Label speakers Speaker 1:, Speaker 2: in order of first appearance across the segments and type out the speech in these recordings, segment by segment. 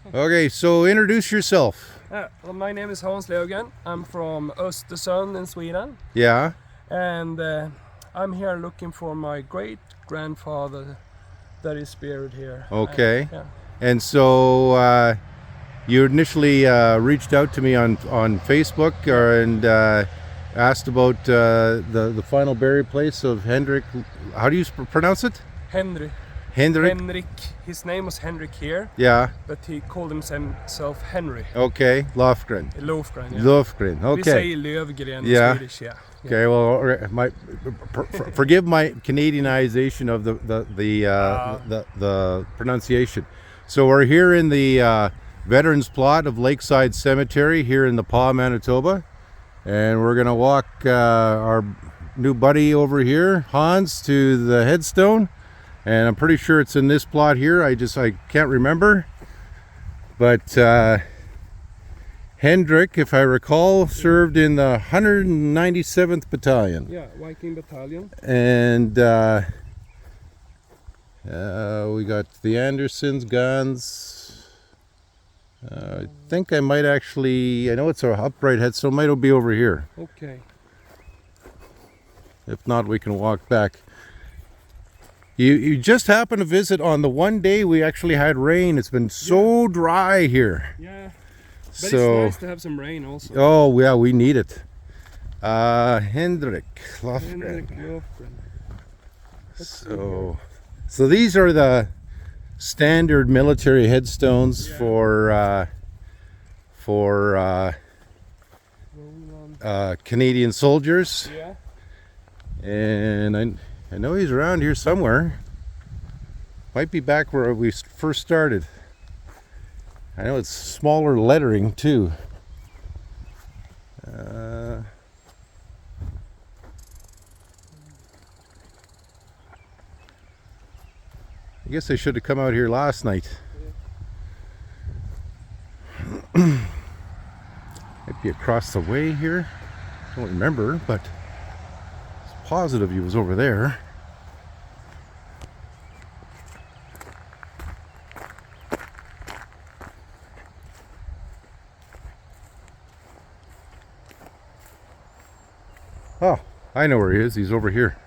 Speaker 1: Okay, so introduce yourself.
Speaker 2: Well, my name is Henrick Lofgren. I'm from Östersund in Sweden,
Speaker 1: Yeah.
Speaker 2: and I'm here looking for my great grandfather that is buried here.
Speaker 1: Okay.
Speaker 2: Yeah.
Speaker 1: And so you initially reached out to me on Facebook and asked about the final burial place of Henrick. How do you pronounce it?
Speaker 2: Henry.
Speaker 1: Henrick.
Speaker 2: Henrick. His name was Henrick here,
Speaker 1: Yeah.
Speaker 2: but he called himself Henry.
Speaker 1: Okay. Lofgren.
Speaker 2: Lofgren. Yeah.
Speaker 1: Lofgren.
Speaker 2: We say
Speaker 1: Okay.
Speaker 2: Lövgren
Speaker 1: Yeah.
Speaker 2: in Swedish. Yeah.
Speaker 1: Okay. Well, forgive my Canadianization of the pronunciation. So we're here in the veterans plot of Lakeside Cemetery here in the Paw, Manitoba, and we're gonna walk our new buddy over here, Hans, to the headstone. And I'm pretty sure it's in this plot here. I can't remember. But Henrick, if I recall, served in the 197th Battalion.
Speaker 2: Yeah, Viking Battalion.
Speaker 1: And we got the Andersons, guns. I think I might actually, I know it's an upright headstone, might be over here.
Speaker 2: Okay.
Speaker 1: If not, we can walk back. You just happened to visit on the one day we actually had rain. It's been so dry here.
Speaker 2: Yeah. But
Speaker 1: So,
Speaker 2: it's nice to have some rain also.
Speaker 1: oh yeah, we need it. Henrick Lofgren.
Speaker 2: Henrick Lofgren.
Speaker 1: So these are the standard military headstones
Speaker 2: Yeah.
Speaker 1: for Canadian soldiers.
Speaker 2: Yeah.
Speaker 1: And I know he's around here somewhere. Might be back where we first started. I know it's smaller lettering too. I guess I should have come out here last night. Might be across the way here. Don't remember, but it's positive he was over there. Oh, I know where he is. He's over here.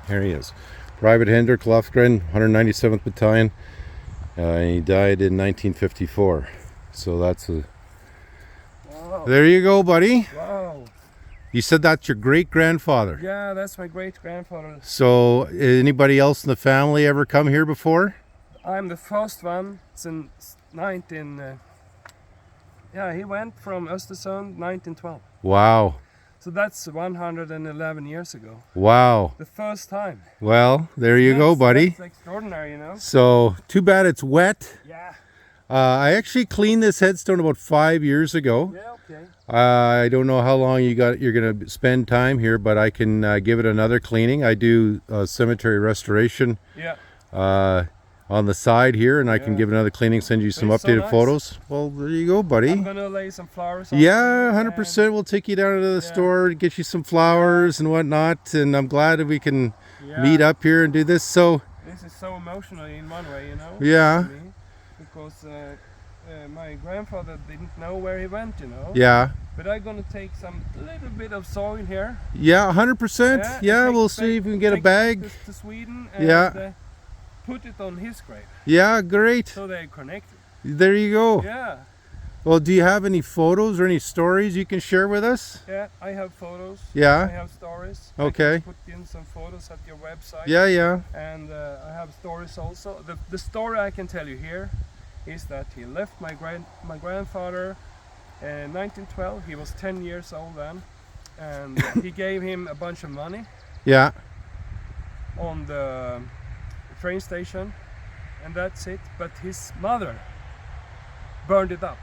Speaker 1: Here he is. Private Henrick Lofgren, 197th Battalion. He died in 1954. So that's a...
Speaker 2: Wow.
Speaker 1: There you go, buddy.
Speaker 2: Wow.
Speaker 1: You said that's your great-grandfather.
Speaker 2: Yeah, that's my great grandfather.
Speaker 1: So anybody else in the family ever come here before?
Speaker 2: I'm the first one since 19. He went from Östersund 1912.
Speaker 1: Wow.
Speaker 2: So that's 111 years ago.
Speaker 1: Wow.
Speaker 2: The first time.
Speaker 1: Well, there you go, buddy.
Speaker 2: That's extraordinary, you know.
Speaker 1: So too bad it's wet.
Speaker 2: Yeah.
Speaker 1: I actually cleaned this headstone about 5 years ago.
Speaker 2: Yeah. Okay.
Speaker 1: I don't know how long you're gonna spend time here, but I can give it another cleaning. I do cemetery restoration
Speaker 2: Yeah.
Speaker 1: on the side here, and I can
Speaker 2: Yeah.
Speaker 1: give it another cleaning, send you some
Speaker 2: It's so
Speaker 1: updated
Speaker 2: nice.
Speaker 1: photos. Well, there you go, buddy.
Speaker 2: I'm gonna lay some flowers on
Speaker 1: Yeah,
Speaker 2: it
Speaker 1: 100%. We'll take you down to the
Speaker 2: Yeah.
Speaker 1: store, get you some flowers and whatnot, and I'm glad that we can
Speaker 2: and,
Speaker 1: meet up here and do this. So,
Speaker 2: This is so emotional in one way, you know.
Speaker 1: Yeah.
Speaker 2: for me, because my grandfather didn't know where he went, you know.
Speaker 1: yeah.
Speaker 2: But I'm gonna take some little bit of soil here.
Speaker 1: Yeah, 100%.
Speaker 2: and
Speaker 1: Yeah,
Speaker 2: take
Speaker 1: we'll
Speaker 2: it
Speaker 1: see
Speaker 2: back-
Speaker 1: if we can get a
Speaker 2: take it
Speaker 1: bag.
Speaker 2: to Sweden and
Speaker 1: Yeah.
Speaker 2: put it on his grave,
Speaker 1: Yeah, great.
Speaker 2: so they're connected.
Speaker 1: There you go.
Speaker 2: Yeah,
Speaker 1: Well, do you have any photos or any stories you can share with us?
Speaker 2: yeah. I have photos.
Speaker 1: Yeah.
Speaker 2: I have stories.
Speaker 1: Okay.
Speaker 2: I can put in some photos at your website.
Speaker 1: Yeah, yeah.
Speaker 2: And I have stories also. The story I can tell you here is that he left my grandfather in 1912. He was 10 years old then, and he gave him a bunch of money
Speaker 1: Yeah.
Speaker 2: on the train station, and that's it. But his mother burned it up.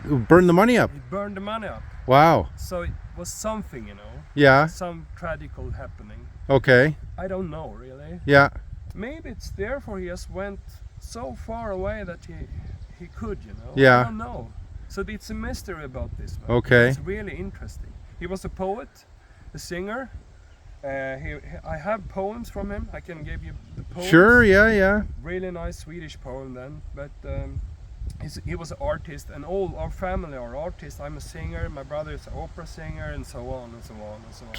Speaker 1: Burn the money up.
Speaker 2: He burned the money up.
Speaker 1: Wow.
Speaker 2: So it was something, you know,
Speaker 1: Yeah.
Speaker 2: some tragical happening.
Speaker 1: Okay.
Speaker 2: I don't know really.
Speaker 1: Yeah.
Speaker 2: maybe it's therefore he just went so far away that he could, you know.
Speaker 1: Yeah.
Speaker 2: I don't know. So it's a mystery about this man.
Speaker 1: Okay.
Speaker 2: It's really interesting. He was a poet, a singer. I have poems from him. I can give you the poems.
Speaker 1: Sure, yeah.
Speaker 2: Really nice Swedish poem then, but he was an artist, and all our family are artists. I'm a singer, my brother is an opera singer, and so on and so on and so on.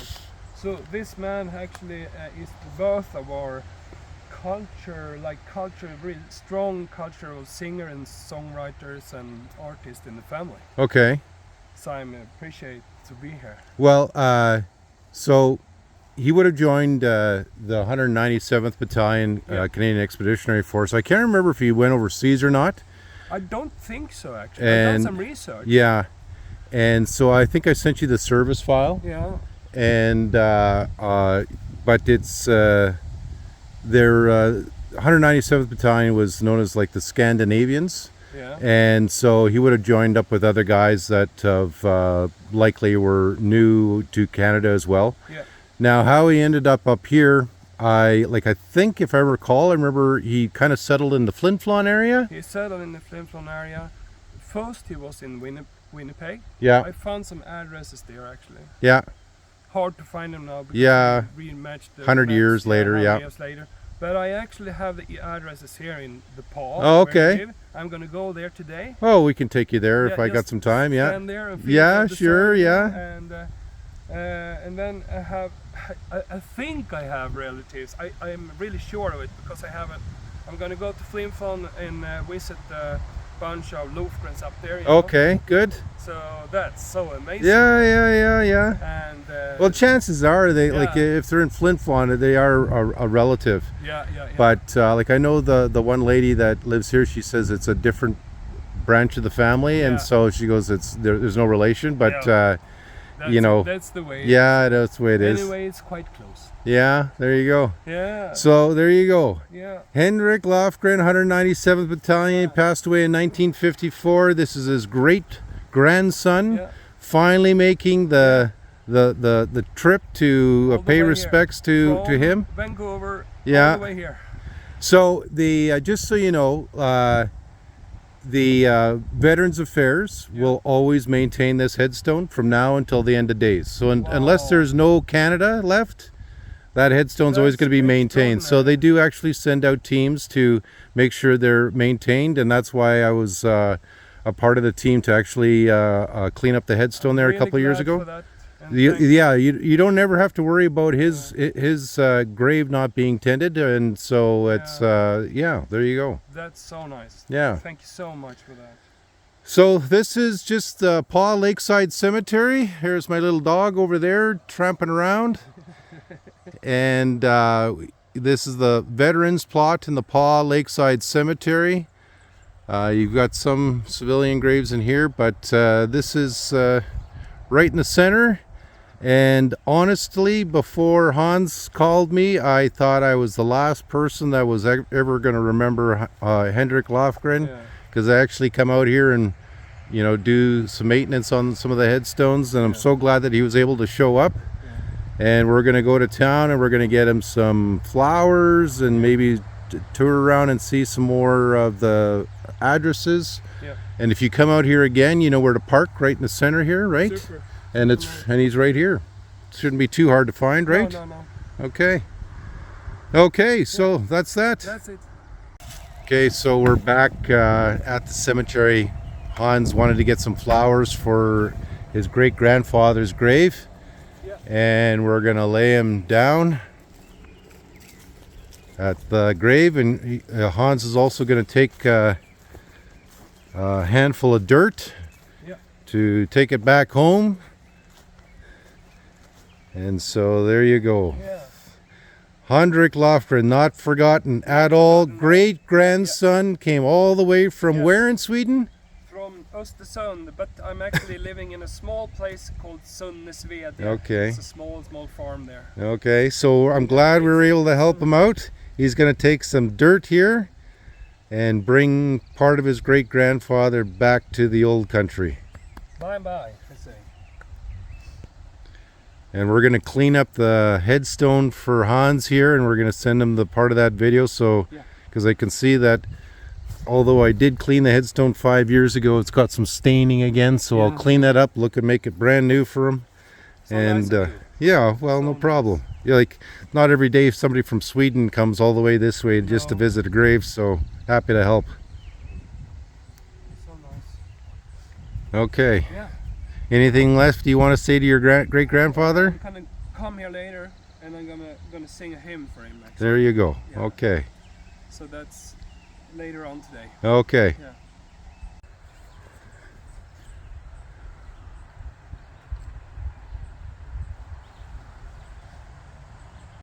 Speaker 2: So this man actually is the birth of our culture, really strong culture of singer and songwriters and artists in the family.
Speaker 1: Okay.
Speaker 2: So I appreciate to be here.
Speaker 1: Well, so he would have joined the 197th Battalion Canadian Expeditionary Force. I can't remember if he went overseas or not.
Speaker 2: I don't think so, actually. I've done some research.
Speaker 1: Yeah, and so I think I sent you the service file.
Speaker 2: Yeah.
Speaker 1: And but it's their 197th Battalion was known as like the Scandinavians.
Speaker 2: Yeah.
Speaker 1: And so he would have joined up with other guys that have likely were new to Canada as well.
Speaker 2: Yeah.
Speaker 1: Now, how he ended up here, I think if I recall, I remember he kind of settled in the Flin Flon area.
Speaker 2: He settled in the Flin Flon area. First, he was in Winnipeg.
Speaker 1: Yeah.
Speaker 2: I found some addresses there actually.
Speaker 1: Yeah.
Speaker 2: Hard to find them now.
Speaker 1: Yeah.
Speaker 2: We rematched the
Speaker 1: 100
Speaker 2: maps,
Speaker 1: years later.
Speaker 2: 100
Speaker 1: Yeah.
Speaker 2: years later. But I actually have the addresses here in the Paw.
Speaker 1: Oh,
Speaker 2: where I
Speaker 1: okay.
Speaker 2: live. I'm gonna go there today.
Speaker 1: Oh, we can take you there if I got
Speaker 2: just
Speaker 1: some time. Yeah.
Speaker 2: stand there and feel
Speaker 1: Yeah,
Speaker 2: the
Speaker 1: sure,
Speaker 2: sun,
Speaker 1: yeah.
Speaker 2: And then I think I have relatives. I'm really sure of it because I haven't. I'm gonna go to Flin Flon and visit a bunch of Lofgrens up there. You know?
Speaker 1: Okay, good.
Speaker 2: So that's so amazing.
Speaker 1: Yeah.
Speaker 2: And
Speaker 1: Well, chances are they
Speaker 2: yeah.
Speaker 1: if they're in Flin Flon, they are a relative.
Speaker 2: yeah.
Speaker 1: But I know the one lady that lives here. She says it's a different branch of the family,
Speaker 2: Yeah.
Speaker 1: and so she goes, there's no relation. But
Speaker 2: that's the way.
Speaker 1: yeah, that's the way it is.
Speaker 2: Anyway, it's quite close.
Speaker 1: Yeah, there you go.
Speaker 2: Yeah.
Speaker 1: So there you go.
Speaker 2: Yeah.
Speaker 1: Henrick Lofgren, 197th Battalion, passed away in 1954. This is his great grandson, finally making the trip to pay respects to him.
Speaker 2: Vancouver.
Speaker 1: Yeah.
Speaker 2: All the way here.
Speaker 1: So just so you know, the Veterans Affairs will always maintain this headstone from now until the end of days. So unless there's no Canada left, that headstone's always going to be maintained. So they do actually send out teams to make sure they're maintained, and that's why I was a part of the team to actually clean up the headstone there a couple of years ago. You don't ever have to worry about his grave not being tended, and so it's there you go.
Speaker 2: That's so nice.
Speaker 1: Yeah.
Speaker 2: Thank you so much for that.
Speaker 1: So this is just the Paw Lakeside Cemetery. Here's my little dog over there tramping around. And this is the veterans plot in the Paw Lakeside Cemetery. You've got some civilian graves in here, but this is right in the center. And honestly, before Hans called me, I thought I was the last person that was ever going to remember Henrick Lofgren, because I actually come out here and do some maintenance on some of the headstones, and I'm so glad that he was able to show up. And we're going to go to town and we're going to get him some flowers and maybe tour around and see some more of the addresses.
Speaker 2: Yeah.
Speaker 1: And if you come out here again, you know where to park, right in the center here, right?
Speaker 2: Super.
Speaker 1: And he's right here. Shouldn't be too hard to find, right?
Speaker 2: No.
Speaker 1: Okay, so that's that.
Speaker 2: That's it.
Speaker 1: Okay, so we're back at the cemetery. Hans wanted to get some flowers for his great-grandfather's grave. And we're gonna lay him down at the grave, and Hans is also gonna take a handful of dirt to take it back home. And so there you go. Henrick Lofgren, not forgotten at all. Great grandson, came all the way from where in Sweden?
Speaker 2: From Östersund, but I'm actually living in a small place called Sunnesved.
Speaker 1: Okay.
Speaker 2: It's a small farm there.
Speaker 1: Okay, so I'm glad we were able to help him out. He's going to take some dirt here and bring part of his great-grandfather back to the old country.
Speaker 2: Bye, I say.
Speaker 1: And we're going to clean up the headstone for Hans here, and we're going to send him the part of that video, so
Speaker 2: Yeah.
Speaker 1: because I can see that although I did clean the headstone 5 years ago, it's got some staining again, so I'll
Speaker 2: Yeah.
Speaker 1: clean that up, look and make it brand new for him.
Speaker 2: So nice
Speaker 1: And
Speaker 2: of you.
Speaker 1: yeah, well,
Speaker 2: So
Speaker 1: no
Speaker 2: nice.
Speaker 1: problem. Yeah, like not every day somebody from Sweden comes all the way this way just to
Speaker 2: No.
Speaker 1: visit a grave, so happy to help.
Speaker 2: So nice.
Speaker 1: Okay.
Speaker 2: Yeah.
Speaker 1: Anything left you want to say to your great grandfather?
Speaker 2: I'm gonna come here later, and I'm gonna sing a hymn for him. Actually.
Speaker 1: There you go.
Speaker 2: Yeah.
Speaker 1: Okay.
Speaker 2: So that's later on today.
Speaker 1: Okay.
Speaker 2: Yeah.